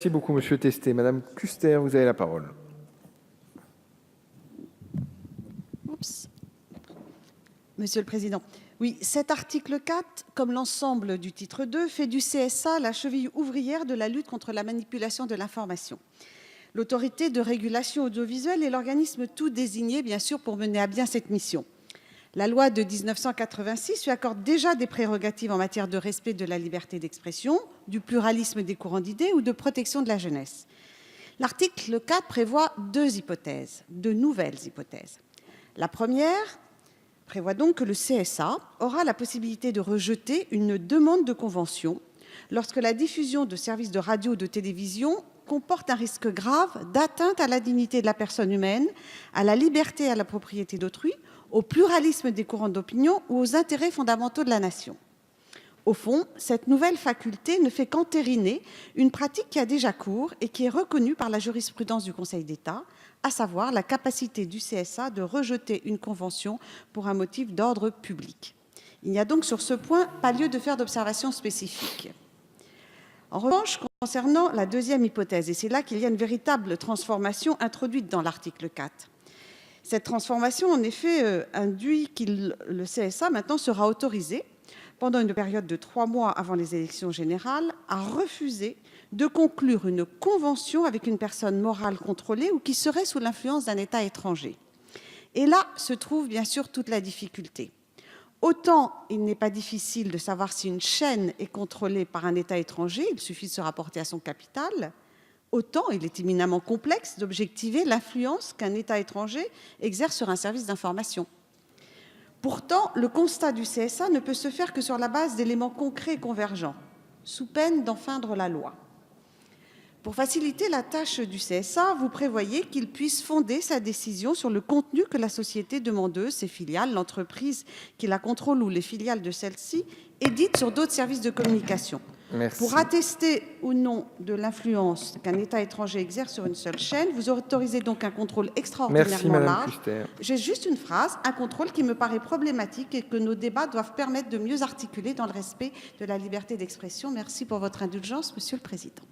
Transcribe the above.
Merci beaucoup, Monsieur Testé. Madame Kuster, vous avez la parole. Monsieur le Président, oui, cet article 4, comme l'ensemble du titre 2, fait du CSA la cheville ouvrière de la lutte contre la manipulation de l'information. L'autorité de régulation audiovisuelle est l'organisme tout désigné, bien sûr, pour mener à bien cette mission. La loi de 1986 lui accorde déjà des prérogatives en matière de respect de la liberté d'expression, du pluralisme des courants d'idées ou de protection de la jeunesse. L'article 4 prévoit deux nouvelles hypothèses. La première prévoit donc que le CSA aura la possibilité de rejeter une demande de convention lorsque la diffusion de services de radio ou de télévision comporte un risque grave d'atteinte à la dignité de la personne humaine, à la liberté et à la propriété d'autrui, au pluralisme des courants d'opinion ou aux intérêts fondamentaux de la nation. Au fond, cette nouvelle faculté ne fait qu'entériner une pratique qui a déjà cours et qui est reconnue par la jurisprudence du Conseil d'État, à savoir la capacité du CSA de rejeter une convention pour un motif d'ordre public. Il n'y a donc sur ce point pas lieu de faire d'observations spécifiques. En revanche, concernant la deuxième hypothèse, et c'est là qu'il y a une véritable transformation introduite dans l'article 4, cette transformation, en effet, induit que le CSA maintenant sera autorisé, pendant une période de 3 mois avant les élections générales, à refuser de conclure une convention avec une personne morale contrôlée ou qui serait sous l'influence d'un État étranger. Et là se trouve bien sûr toute la difficulté. Autant il n'est pas difficile de savoir si une chaîne est contrôlée par un État étranger, il suffit de se rapporter à son capital, autant il est éminemment complexe d'objectiver l'influence qu'un État étranger exerce sur un service d'information. Pourtant, le constat du CSA ne peut se faire que sur la base d'éléments concrets et convergents, sous peine d'enfreindre la loi. Pour faciliter la tâche du CSA, vous prévoyez qu'il puisse fonder sa décision sur le contenu que la société demandeuse, ses filiales, l'entreprise qui la contrôle ou les filiales de celle-ci, édite sur d'autres services de communication. Merci. Pour attester ou non de l'influence qu'un État étranger exerce sur une seule chaîne, vous autorisez donc un contrôle extraordinairement large. J'ai juste une phrase, un contrôle qui me paraît problématique et que nos débats doivent permettre de mieux articuler dans le respect de la liberté d'expression. Merci pour votre indulgence, Monsieur le Président.